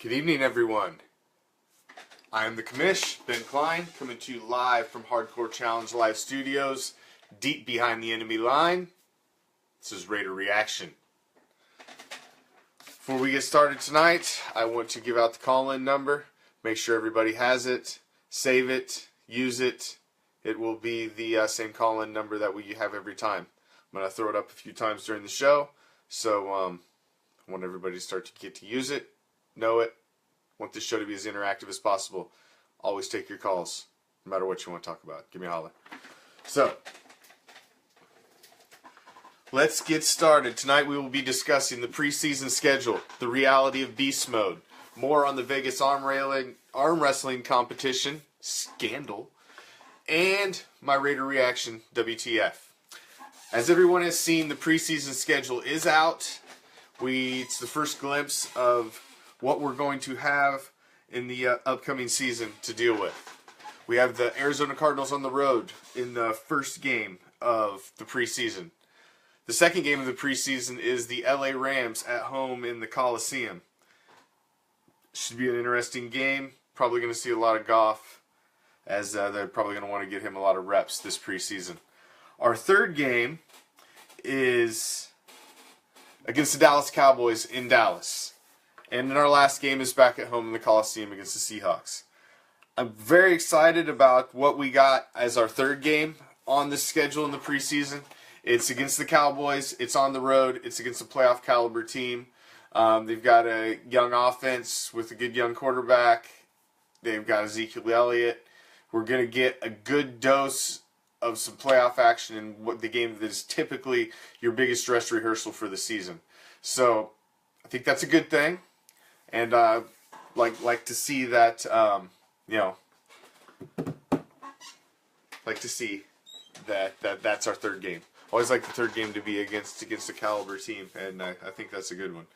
Good evening, everyone. I am the commish, Ben Klein, coming to you live from Hardcore Challenge Live Studios, deep behind the enemy line. This is RAIDER ReACTION. Before we get started tonight, I want to give out the call-in number. Make sure everybody has it, save it, use it. It will be the same call-in number that we have every time. I'm going to throw it up a few times during the show, so I want everybody to start to get to use it, know it. Want this show to be as interactive as possible. Always take your calls, no matter what you want to talk about. Give me a holler. So, let's get started. Tonight we will be discussing the preseason schedule, the reality of beast mode, more on the Vegas arm wrestling competition, scandal, and my RAIDER ReACTION WTF. As everyone has seen, the preseason schedule is out. It's the first glimpse of what we're going to have in the upcoming season to deal with. We have the Arizona Cardinals on the road in the first game of the preseason. The second game of the preseason is the LA Rams at home in the Coliseum. Should be an interesting game. Probably going to see a lot of Goff, as they're probably going to want to get him a lot of reps this preseason. Our third game is against the Dallas Cowboys in Dallas. And then our last game is back at home in the Coliseum against the Seahawks. I'm very excited about what we got as our third game on the schedule in the preseason. It's against the Cowboys. It's on the road. It's against a playoff caliber team. They've got a young offense with a good young quarterback. They've got Ezekiel Elliott. We're going to get a good dose of some playoff action in what the game that is typically your biggest dress rehearsal for the season. So I think that's a good thing. And like to see that, like to see that's our third game. Always like the third game to be against a caliber team, and I think that's a good one.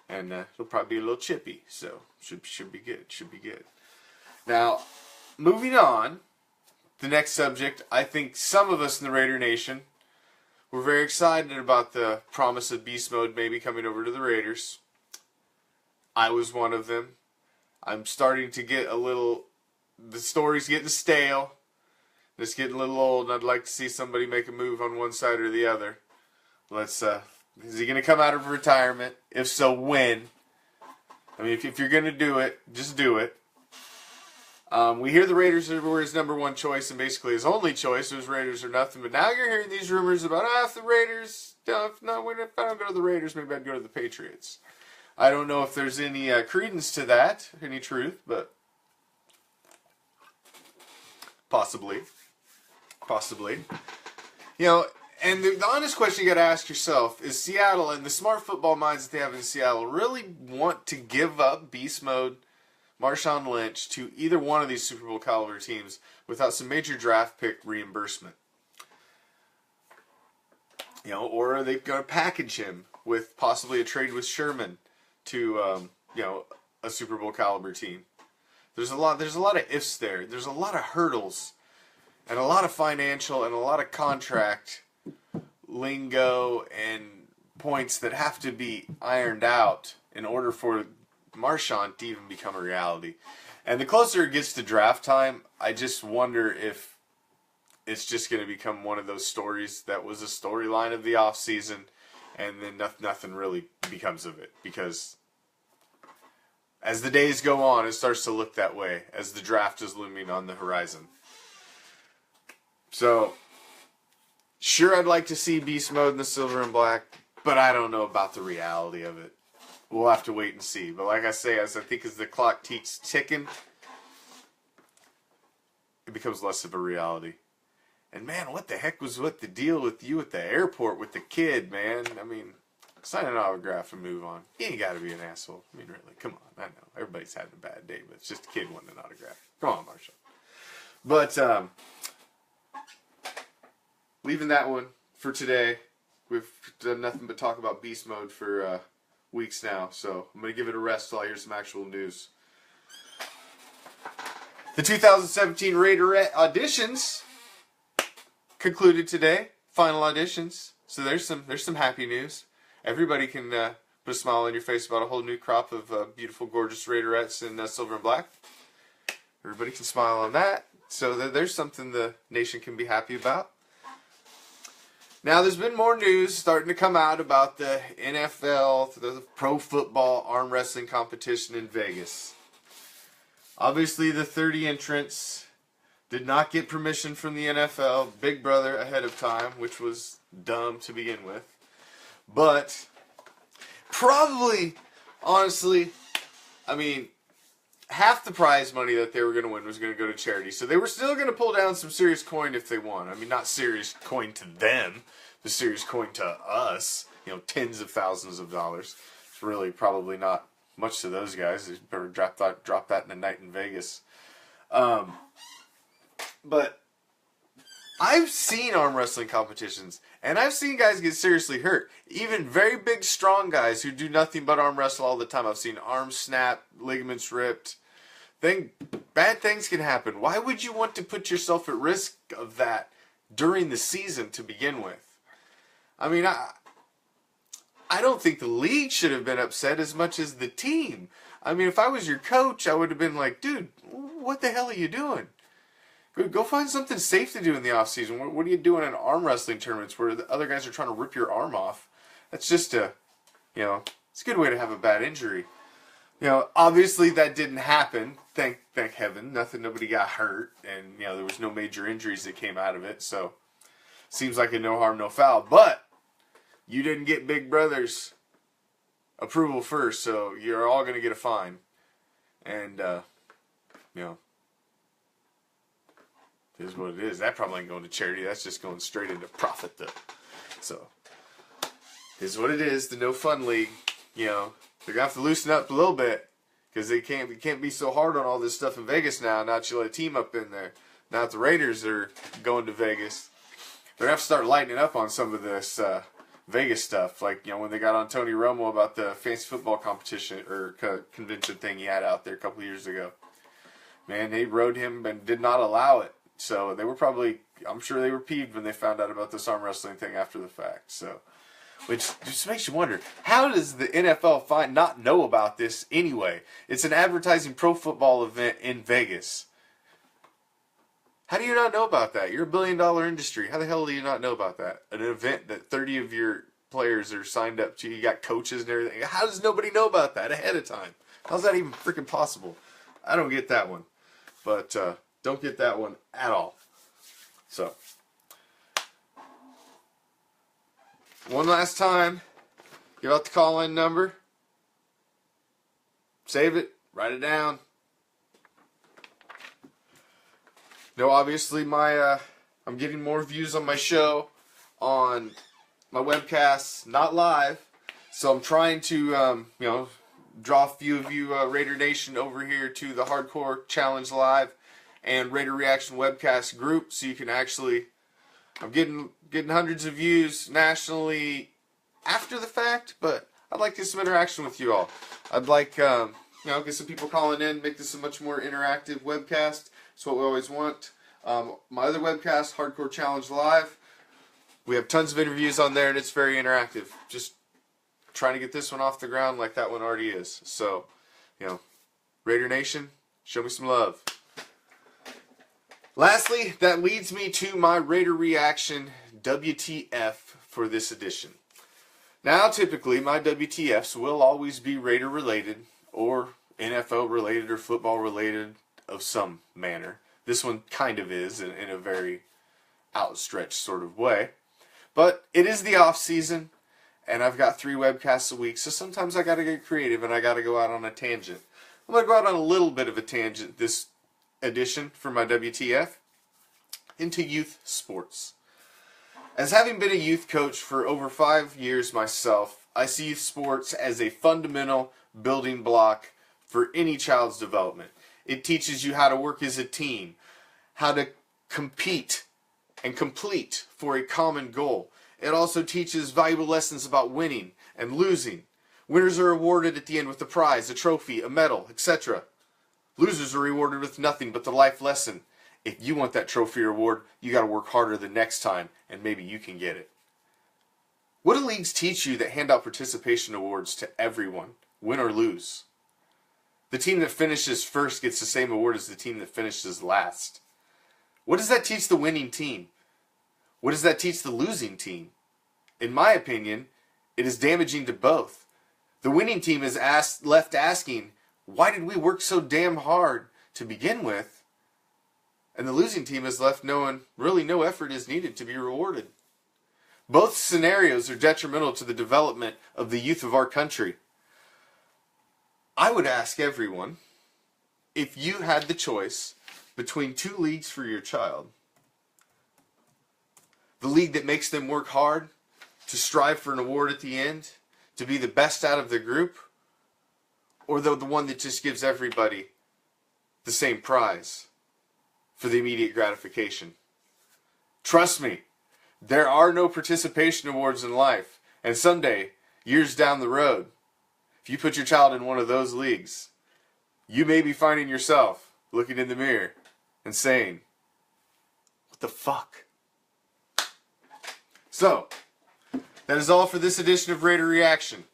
And it'll probably be a little chippy, so should be good. Should be good. Now, moving on, the next subject. I think some of us in the Raider Nation were very excited about the promise of beast mode maybe coming over to the Raiders. I was one of them. I'm starting to get the story's getting stale. It's getting a little old, and I'd like to see somebody make a move on one side or the other. Is he going to come out of retirement? If so, when? I mean, if you're going to do it, just do it. We hear the Raiders were his number one choice, and basically his only choice was Raiders or nothing. But now you're hearing these rumors about, if the Raiders, if I don't go to the Raiders, maybe I'd go to the Patriots. I don't know if there's any credence to that, any truth, but possibly. You know, and the honest question you got to ask yourself is Seattle and the smart football minds that they have in Seattle really want to give up beast mode, Marshawn Lynch, to either one of these Super Bowl caliber teams without some major draft pick reimbursement. You know, or are they going to package him with possibly a trade with Sherman to a Super Bowl caliber team? There's a lot of ifs there. There's a lot of hurdles and a lot of financial and a lot of contract lingo and points that have to be ironed out in order for Marshawn to even become a reality. And the closer it gets to draft time, I just wonder if it's just going to become one of those stories that was a storyline of the offseason, and then nothing really becomes of it. Because as the days go on, it starts to look that way as the draft is looming on the horizon. So, sure, I'd like to see beast mode in the silver and black, but I don't know about the reality of it. We'll have to wait and see. But like I say, as the clock keeps ticking, it becomes less of a reality. And man, what the heck was the deal with you at the airport with the kid, man? I mean, sign an autograph and move on. You ain't got to be an asshole. I mean, really, come on. I know everybody's having a bad day, but it's just a kid wanting an autograph. Come on, Marshall. But leaving that one for today. We've done nothing but talk about beast mode for weeks now, so I'm going to give it a rest till I hear some actual news. The 2017 Raider auditions concluded today. Final auditions. So there's some happy news. Everybody can put a smile on your face about a whole new crop of beautiful, gorgeous Raiderettes in silver and black. Everybody can smile on that. So there's something the nation can be happy about. Now, there's been more news starting to come out about the NFL, the pro football arm wrestling competition in Vegas. Obviously, the 30 entrants did not get permission from the NFL, Big Brother, ahead of time, which was dumb to begin with. But probably, honestly, I mean, half the prize money that they were going to win was going to go to charity. So they were still going to pull down some serious coin if they won. I mean, not serious coin to them, but serious coin to us. You know, tens of thousands of dollars. It's really probably not much to those guys. They better drop that in a night in Vegas. But I've seen arm wrestling competitions, and I've seen guys get seriously hurt. Even very big, strong guys who do nothing but arm wrestle all the time. I've seen arms snap, ligaments ripped. Bad things can happen. Why would you want to put yourself at risk of that during the season to begin with? I mean, I don't think the league should have been upset as much as the team. I mean, if I was your coach, I would have been like, dude, what the hell are you doing? Go find something safe to do in the off-season. What are you doing in arm wrestling tournaments where the other guys are trying to rip your arm off? That's just it's a good way to have a bad injury. You know, obviously that didn't happen. Thank heaven. Nobody got hurt, and there was no major injuries that came out of it. So, seems like a no harm, no foul. But you didn't get Big Brother's approval first, so you're all going to get a fine. And it is what it is. That probably ain't going to charity. That's just going straight into profit, though. So, it is what it is. The No Fun League, they're going to have to loosen up a little bit because they can't be so hard on all this stuff in Vegas now. Now that you let a team up in there. Now that the Raiders are going to Vegas, they're going to have to start lightening up on some of this Vegas stuff. Like, when they got on Tony Romo about the fantasy football competition or convention thing he had out there a couple of years ago. Man, they rode him and did not allow it. So they were I'm sure they were peeved when they found out about this arm wrestling thing after the fact. So, which just makes you wonder, how does the NFL not know about this anyway? It's an advertising pro football event in Vegas. How do you not know about that? You're a $1 billion industry. How the hell do you not know about that? An event that 30 of your players are signed up to. You got coaches and everything. How does nobody know about that ahead of time? How's that even freaking possible? I don't get that one. But, don't get that one at all. So, one last time, give out the call-in number. Save it. Write it down. Obviously, I'm getting more views on my show, on my webcasts, not live. So I'm trying to, draw a few of you Raider Nation over here to the Hardcore Challenge Live and Raider Reaction webcast group, so you can actually, I'm getting hundreds of views nationally after the fact, but I'd like to get some interaction with you all. I'd like, get some people calling in, make this a much more interactive webcast. That's what we always want. My other webcast, Hardcore Challenge Live, we have tons of interviews on there, and it's very interactive. Just trying to get this one off the ground like that one already is. So, Raider Nation, show me some love. Lastly, that leads me to my Raider Reaction WTF for this edition. Now, typically, my WTFs will always be Raider related, or NFL related, or football related of some manner. This one kind of is, in a very outstretched sort of way. But it is the off season, and I've got 3 webcasts a week, so sometimes I got to get creative and I got to go out on a tangent. I'm going to go out on a little bit of a tangent this edition for my WTF into youth sports. As having been a youth coach for over 5 years myself, I see youth sports as a fundamental building block for any child's development. It teaches you how to work as a team, how to compete and complete for a common goal. It also teaches valuable lessons about winning and losing. Winners are rewarded at the end with a prize, a trophy, a medal, etc. Losers are rewarded with nothing but the life lesson. If you want that trophy or award, you got to work harder the next time, and maybe you can get it. What do leagues teach you that hand out participation awards to everyone, win or lose? The team that finishes first gets the same award as the team that finishes last. What does that teach the winning team? What does that teach the losing team? In my opinion, it is damaging to both. The winning team is left asking, why did we work so damn hard to begin with? And the losing team is left knowing really no effort is needed to be rewarded. Both scenarios are detrimental to the development of the youth of our country. I would ask everyone, if you had the choice between two leagues for your child, the league that makes them work hard to strive for an award at the end, to be the best out of the group, or the one that just gives everybody the same prize for the immediate gratification. Trust me, there are no participation awards in life, and someday, years down the road, if you put your child in one of those leagues, you may be finding yourself looking in the mirror and saying, what the fuck? So, that is all for this edition of Raider Reaction.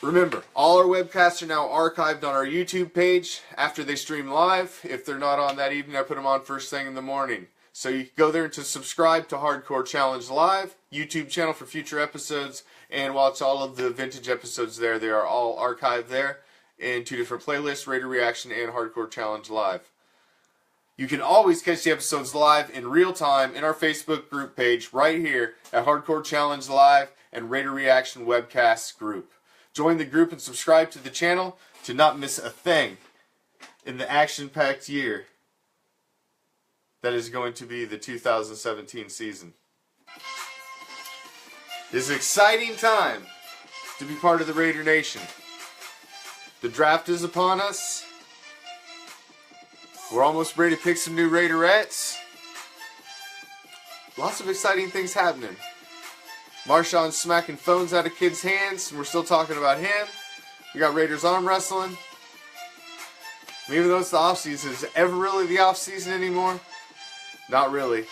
Remember, all our webcasts are now archived on our YouTube page after they stream live. If they're not on that evening, I put them on first thing in the morning. So you can go there to subscribe to Hardcore Challenge Live, YouTube channel for future episodes, and watch all of the vintage episodes there. They are all archived there in two different playlists, Raider Reaction and Hardcore Challenge Live. You can always catch the episodes live in real time in our Facebook group page right here at Hardcore Challenge Live and Raider Reaction Webcasts group. Join the group and subscribe to the channel to not miss a thing in the action-packed year that is going to be the 2017 season. It's an exciting time to be part of the Raider Nation. The draft is upon us. We're almost ready to pick some new Raiderettes. Lots of exciting things happening. Marshawn's smacking phones out of kids' hands, and we're still talking about him. We got Raiders arm wrestling. Even though it's the off-season, is it ever really the off-season anymore? Not really.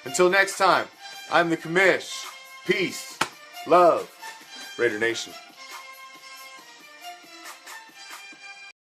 Until next time, I'm the Commish. Peace, love, Raider Nation.